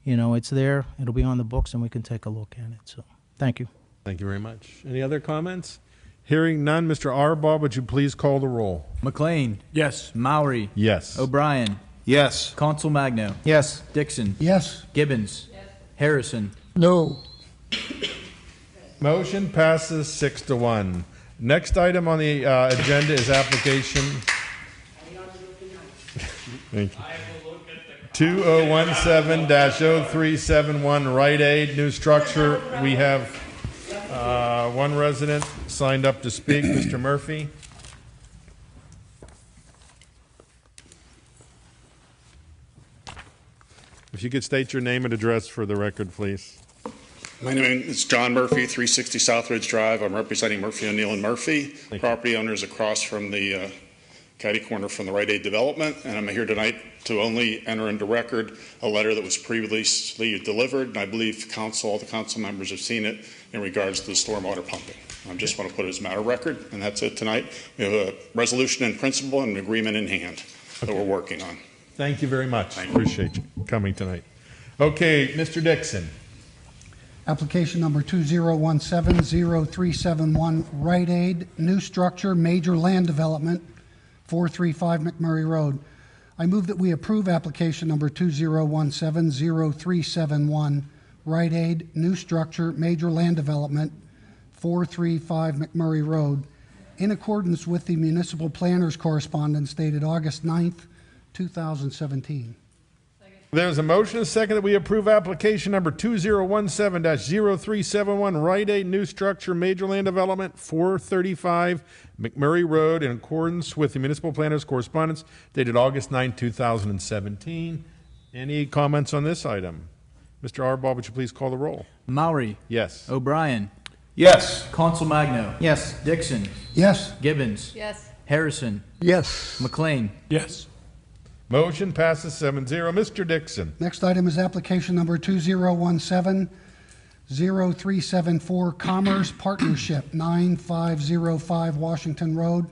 it's there. It'll be on the books, and we can take a look at it. So thank you. Thank you very much. Any other comments? Hearing none, Mr. Arbaugh, would you please call the roll? McLean. Yes. Mowry. Yes. O'Brien. Yes. Consolmagno. Yes. Dixon. Yes. Gibbons. Yes. Harrison. No. Motion passes 6-1. Next item on the agenda is application. Thank you. 2017-0371 Rite Aid, new structure. We have one resident signed up to speak, Mr. Murphy. If you could state your name and address for the record, please. My name is John Murphy, 360 Southridge Drive. I'm representing Murphy O'Neill and Murphy. Property owners across from the catty corner from the Rite Aid development, and I'm here tonight to only enter into record a letter that was previously delivered, and I believe all the council members have seen it in regards to the stormwater pumping. I just want to put it as a matter of record, and that's it tonight. We have a resolution in principle and an agreement in hand that we're working on. Thank you very much. I appreciate you coming tonight. Okay, Mr. Dixon. Application number 2017-0371 Rite Aid, new structure, major land development, 435 McMurray Road. I move that we approve application number 2017-0371 Rite Aid, new structure, major land development, 435 McMurray Road, in accordance with the municipal planner's correspondence dated August 9th, 2017. There's a motion and a second that we approve application number 2017-0371 Rite Aid, new structure, major land development, 435 McMurray Road, in accordance with the municipal planner's correspondence dated August 9, 2017. Any comments on this item? Mr. Arbaugh, would you please call the roll? Mowry. Yes. O'Brien. Yes. Consul Magno. Yes. Dixon. Yes. Gibbons. Yes. Harrison. Yes. McLean. Yes. Motion passes 7-0. Mr. Dixon. Next item is application number 2017-0374 Commerce Partnership, 9505 Washington Road,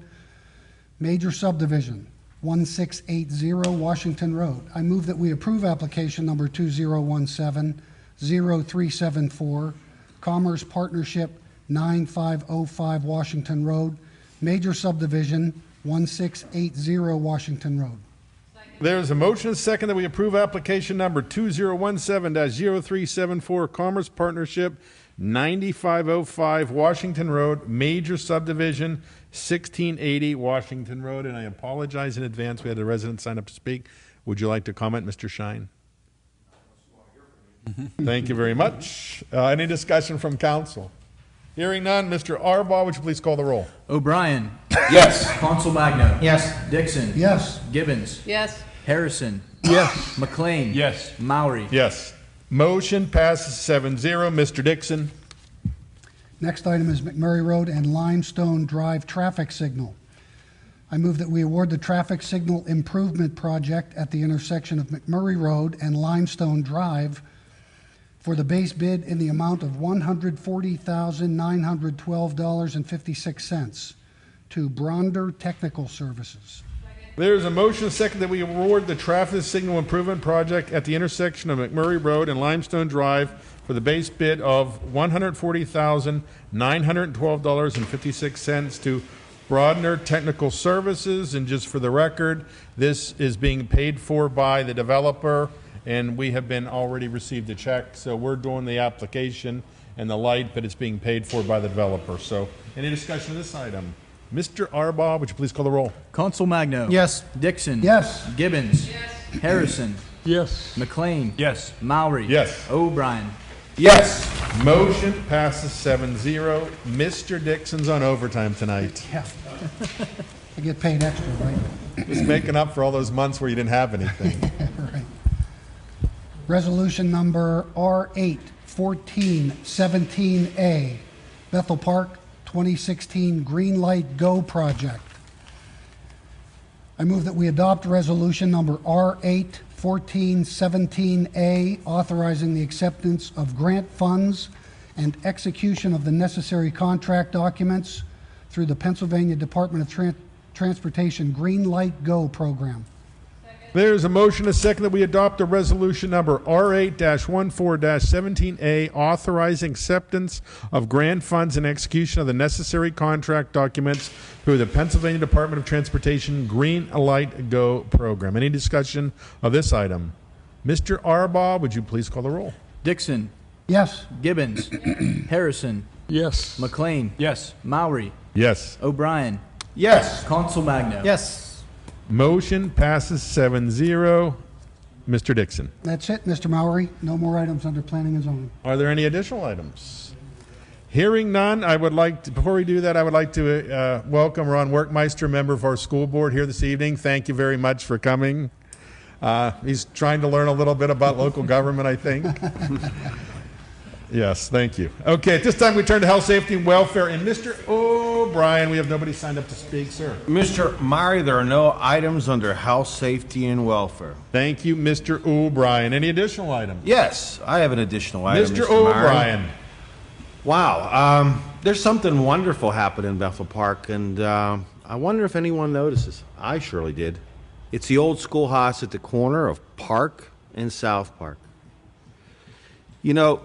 major subdivision, 1680 Washington Road. I move that we approve application number 2017-0374 Commerce Partnership, 9505 Washington Road, major subdivision, 1680 Washington Road. There's a motion and a second that we approve application number 2017-0374 Commerce Partnership, 9505 Washington Road, major subdivision, 1680 Washington Road. And I apologize in advance. We had a resident sign up to speak. Would you like to comment, Mr. Shine? Thank you very much. Any discussion from council? Hearing none, Mr. Arbaugh, would you please call the roll? O'Brien. Yes. Consul Magno. Yes. Dixon. Yes. Gibbons. Yes. Harrison. Yes. McLean. Yes. Mowry. Yes. Motion passes 7-0. Mr. Dixon. Next item is McMurray Road and Limestone Drive traffic signal. I move that we award the traffic signal improvement project at the intersection of McMurray Road and Limestone Drive for the base bid in the amount of $140,912.56 to Bronder Technical Services. There's a motion second that we award the traffic signal improvement project at the intersection of McMurray Road and Limestone Drive for the base bid of $140,912.56 to Brodner Technical Services. And just for the record, this is being paid for by the developer, and we have been already received a check. So we're doing the application and the light, but it's being paid for by the developer. So any discussion of this item? Mr. Arbaugh, would you please call the roll? Consul Magno. Yes. Dixon. Yes. Gibbons. Yes. Harrison. Yes. McLean. Yes. Mowry. Yes. O'Brien. Yes. Motion passes 7-0. Mr. Dixon's on overtime tonight. Yeah. I get paid extra, right? Just making up for all those months where you didn't have anything. Right. Resolution number R8-1417A, Bethel Park 2016 Green Light Go project. I move that we adopt resolution number R8-1417A, authorizing the acceptance of grant funds and execution of the necessary contract documents through the Pennsylvania Department of Transportation Green Light Go program. There's a motion, a second, that we adopt a resolution number R8-14-17A, authorizing acceptance of grant funds and execution of the necessary contract documents through the Pennsylvania Department of Transportation Green Light Go program. Any discussion of this item? Mr. Arbaugh, would you please call the roll? Dixon. Yes. Gibbons. Harrison. Yes. McLean. Yes. Mowry. Yes. O'Brien. Yes. Consul Magno. Yes. Motion passes 7-0. Mr. Dixon. That's it, Mr. Mowry. No more items under planning and zoning. Are there any additional items? Hearing none, I would like to, before we do that, I would like to welcome Ron Workmeister, member of our school board here this evening. Thank you very much for coming. He's trying to learn a little bit about local government, I think. Yes, thank you. Okay, at this time we turn to health, safety, and welfare. And Mr. O'Brien, we have nobody signed up to speak, sir. Mr. Murray, there are no items under health, safety, and welfare. Thank you, Mr. O'Brien. Any additional items? Yes, I have an additional item, Mr. Murray. O'Brien. Wow, there's something wonderful happened in Bethel Park, and I wonder if anyone notices. I surely did. It's the old schoolhouse at the corner of Park and South Park. You know,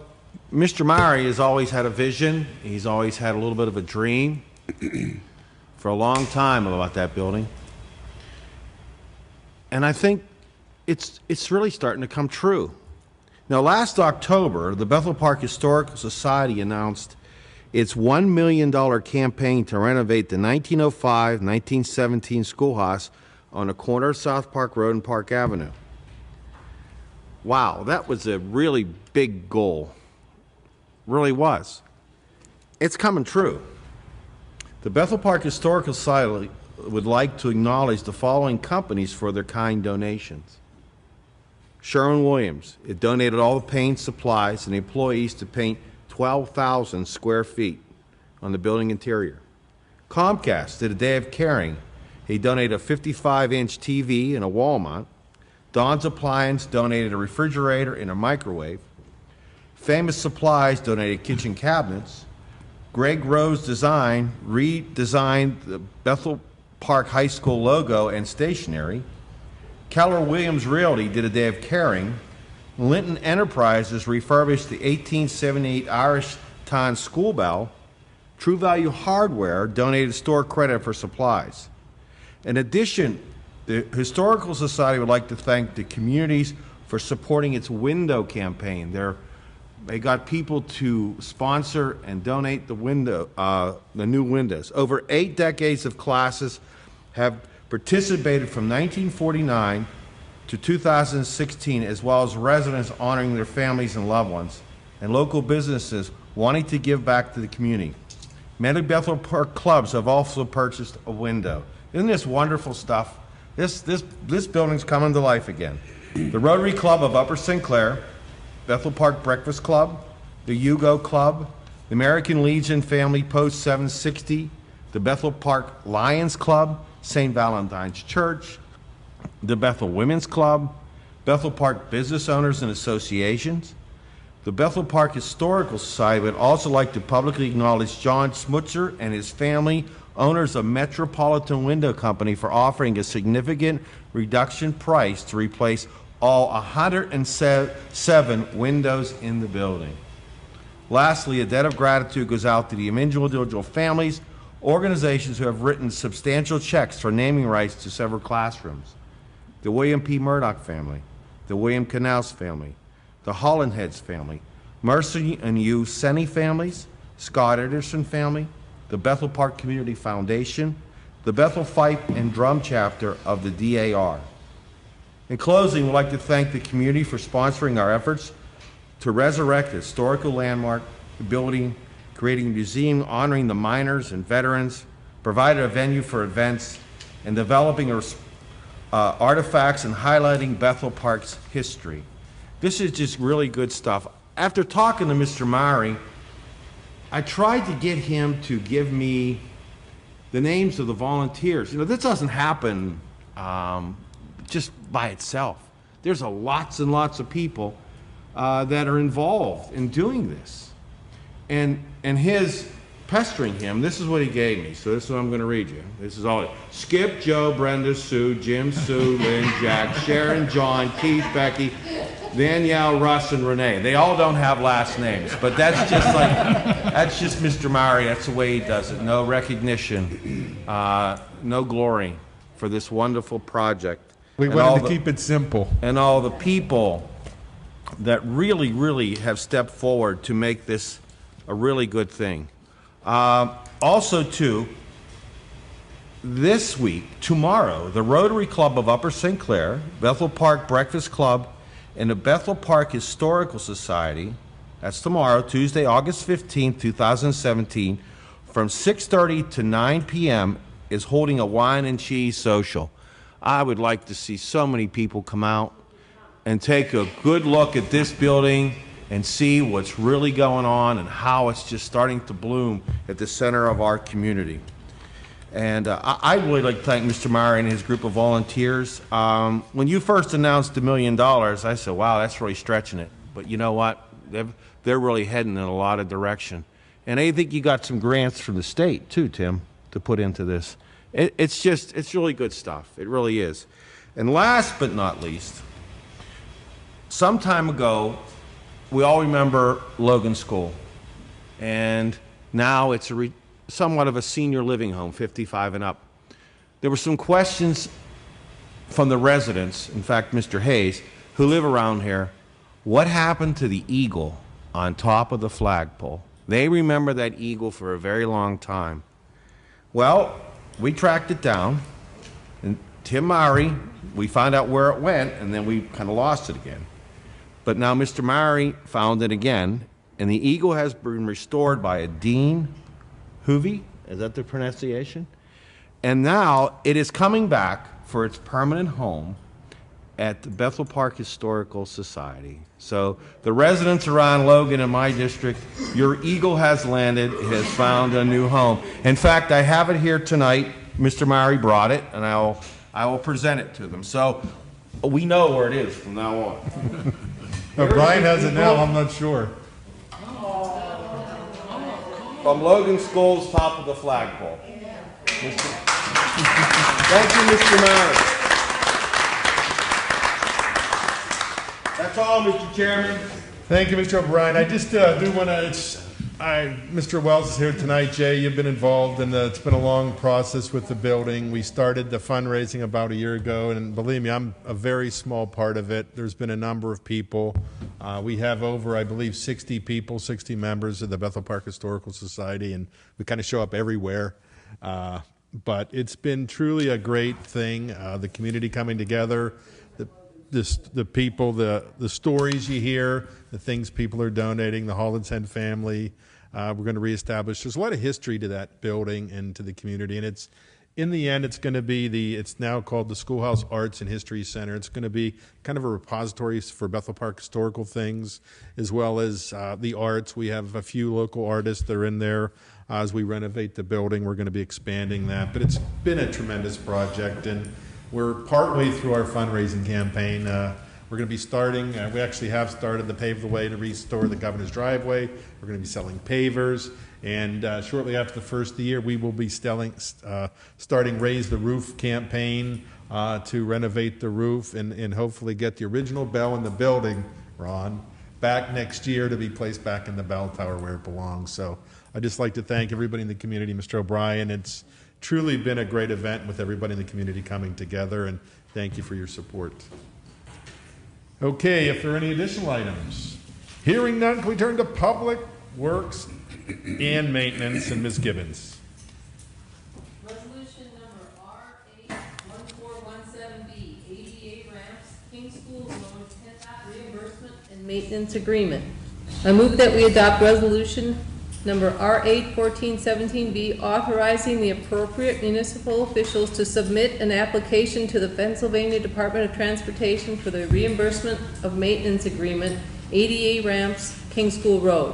Mr. Murray has always had a vision. He's always had a little bit of a dream for a long time about that building. And I think it's really starting to come true. Now, last October, the Bethel Park Historical Society announced its $1 million campaign to renovate the 1905-1917 schoolhouse on the corner of South Park Road and Park Avenue. Wow, that was a really big goal. Really was. It's coming true. The Bethel Park Historical Society would like to acknowledge the following companies for their kind donations. Sherwin-Williams, it donated all the paint supplies and employees to paint 12,000 square feet on the building interior. Comcast did a day of caring. He donated a 55-inch TV and a wall mount. Don's Appliance donated a refrigerator and a microwave. Famous Supplies donated kitchen cabinets. Greg Rose Design redesigned the Bethel Park High School logo and stationery. Keller Williams Realty did a day of caring. Linton Enterprises refurbished the 1878 Irish Town school bell. True Value Hardware donated store credit for supplies. In addition, the Historical Society would like to thank the communities for supporting its window campaign. They got people to sponsor and donate the new windows. Over 8 decades of classes have participated from 1949 to 2016, as well as residents honoring their families and loved ones, and local businesses wanting to give back to the community. Many Bethel Park clubs have also purchased a window. Isn't this wonderful stuff? This building's coming to life again. The Rotary Club of Upper St. Clair, Bethel Park Breakfast Club, the Hugo Club, the American Legion Family Post 760, the Bethel Park Lions Club, St. Valentine's Church, the Bethel Women's Club, Bethel Park Business Owners and Associations. The Bethel Park Historical Society would also like to publicly acknowledge John Smutzer and his family, owners of Metropolitan Window Company, for offering a significant reduction price to replace all 107 windows in the building. Lastly, a debt of gratitude goes out to the individual families, organizations who have written substantial checks for naming rights to several classrooms. The William P. Murdoch family, the William Canals family, the Hollandheads family, Mercy and U. Senny families, Scott Anderson family, the Bethel Park Community Foundation, the Bethel Fife and Drum chapter of the DAR. In closing, we'd like to thank the community for sponsoring our efforts to resurrect a historical landmark, building, creating a museum honoring the miners and veterans, provided a venue for events, and developing artifacts and highlighting Bethel Park's history. This is just really good stuff. After talking to Mr. Murray, I tried to get him to give me the names of the volunteers. You know, this doesn't happen just by itself. There's lots and lots of people that are involved in doing this. And his pestering him, this is what he gave me. So this is what I'm going to read you. This is all. Skip, Joe, Brenda, Sue, Jim, Sue, Lynn, Jack, Sharon, John, Keith, Becky, Danielle, Russ, and Renee. They all don't have last names, but that's just Mr. Murray. That's the way he does it. No recognition, no glory for this wonderful project. We wanted to keep it simple. And all the people that really, really have stepped forward to make this a really good thing. Also, too, this week, tomorrow, the Rotary Club of Upper St. Clair, Bethel Park Breakfast Club, and the Bethel Park Historical Society, that's tomorrow, Tuesday, August 15th, 2017, from 6:30 to 9 p.m. is holding a wine and cheese social. I would like to see so many people come out and take a good look at this building and see what's really going on and how it's just starting to bloom at the center of our community. And I'd really like to thank Mr. Meyer and his group of volunteers. When you first announced $1 million, I said, wow, that's really stretching it. But you know what? They're really heading in a lot of direction. And I think you got some grants from the state, too, Tim, to put into this. It's really good stuff. It really is. And last but not least, some time ago, we all remember Logan School. And now it's somewhat of a senior living home, 55 and up. There were some questions from the residents, in fact, Mr. Hayes, who live around here. What happened to the eagle on top of the flagpole? They remember that eagle for a very long time. Well, we tracked it down, and Tim Mowry, we found out where it went, and then we kind of lost it again. But now Mr. Mowry found it again, and the eagle has been restored by a Dean Hoovey, is that the pronunciation? And now it is coming back for its permanent home at the Bethel Park Historical Society. So the residents around Logan in my district, your eagle has landed, it has found a new home. In fact, I have it here tonight. Mr. Mowry brought it, and I will present it to them. So we know where it is from now on. Brian has it now, I'm not sure. From Logan School's top of the flagpole. Thank you, Mr. Mowry. That's all, Mr. Chairman. Thank you, Mr. O'Brien. I just do want to, Mr. Wells is here tonight. Jay, you've been involved, and it's been a long process with the building. We started the fundraising about a year ago, and believe me, I'm a very small part of it. There's been a number of people. We have over, I believe, 60 people, 60 members of the Bethel Park Historical Society, and we kind of show up everywhere. But it's been truly a great thing, the community coming together, the people, the stories you hear, the things people are donating, the Holland's End family. We're going to reestablish. There's a lot of history to that building and to the community, and it's in the end, it's going to be it's now called the Schoolhouse Arts and History Center. It's going to be kind of a repository for Bethel Park historical things, as well as the arts. We have a few local artists that are in there. As we renovate the building, we're going to be expanding that. But it's been a tremendous project, and we're partway through our fundraising campaign. We're going to be starting, we actually have started the Pave the Way to restore the Governor's Driveway. We're going to be selling pavers. And shortly after the first of the year, we will be starting Raise the Roof campaign to renovate the roof and hopefully get the original bell in the building, Ron, back next year to be placed back in the bell tower where it belongs. So I'd just like to thank everybody in the community, Mr. O'Brien. It's truly been a great event with everybody in the community coming together, and thank you for your support. Okay, if there are any additional items. Hearing none, can we turn to Public Works and Maintenance, and Ms. Gibbons. Resolution number R81417B, ADA ramps, King School Road, PennDOT reimbursement and maintenance agreement. I move that we adopt resolution number R81417B, authorizing the appropriate municipal officials to submit an application to the Pennsylvania Department of Transportation for the reimbursement of maintenance agreement, ADA ramps, King School Road.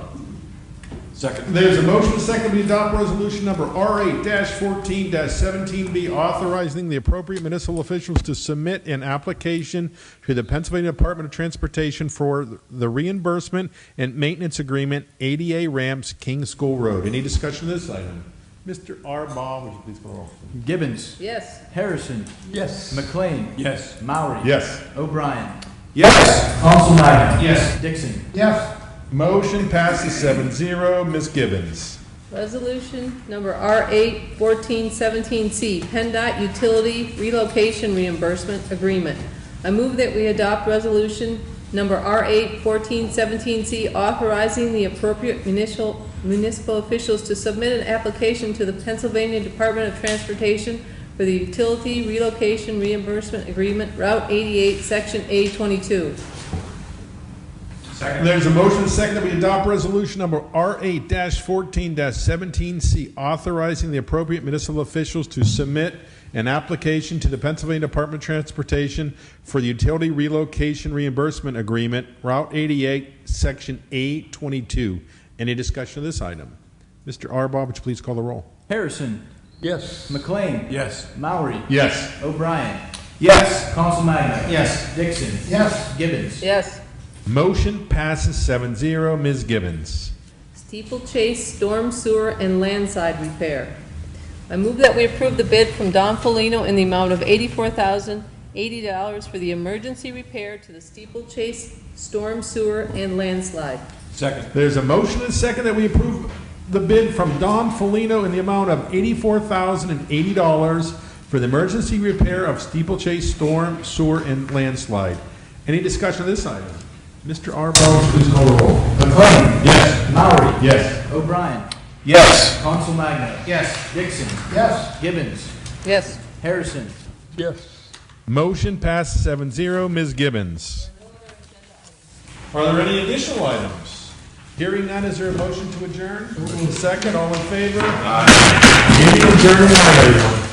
Second. There's a motion second to adopt resolution number R8-14-17B, authorizing the appropriate municipal officials to submit an application to the Pennsylvania Department of Transportation for the reimbursement and maintenance agreement, ADA ramps, King School Road. Any discussion of this item? Mr. Arbaugh, would you please call roll? Gibbons. Yes. Harrison. Yes. McLean. Yes. Mowry. Yes. O'Brien. Yes. Council Meyer. Yes. Dixon. Yes. Motion passes 7-0. Ms. Gibbons. Resolution number R8-1417C, PennDOT utility relocation reimbursement agreement. I move that we adopt resolution number R8-1417C, authorizing the appropriate municipal officials to submit an application to the Pennsylvania Department of Transportation for the Utility Relocation Reimbursement Agreement, Route 88, Section A22. There's a motion and second that we adopt resolution number R8-14-17C, authorizing the appropriate municipal officials to submit an application to the Pennsylvania Department of Transportation for the Utility Relocation Reimbursement Agreement, Route 88, Section A22. Any discussion of this item? Mr. Arbaugh, would you please call the roll? Harrison. Yes. McLean. Yes. Maury. Yes. O'Brien. Yes. Council Magno. Yes. Dixon. Yes. Gibbons. Yes. Motion passes 7-0. Ms. Gibbons. Steeplechase storm sewer and landside repair. I move that we approve the bid from Don Folino in the amount of $84,080 for the emergency repair to the Steeplechase storm sewer and landslide. Second. There's a motion and second that we approve the bid from Don Folino in the amount of $84,080 for the emergency repair of Steeplechase storm, sewer, and landslide. Any discussion of this item? Mr. Arbaugh, please call the roll. McLean. Yes. Maury. Yes. O'Brien. Yes. Council Magno. Yes. Dixon. Yes. Gibbons. Yes. Harrison. Yes. Motion passes 7-0. Ms. Gibbons. Are there any additional items? Hearing none, is there a motion to adjourn? Second, all in favor? Aye. Meeting adjourned.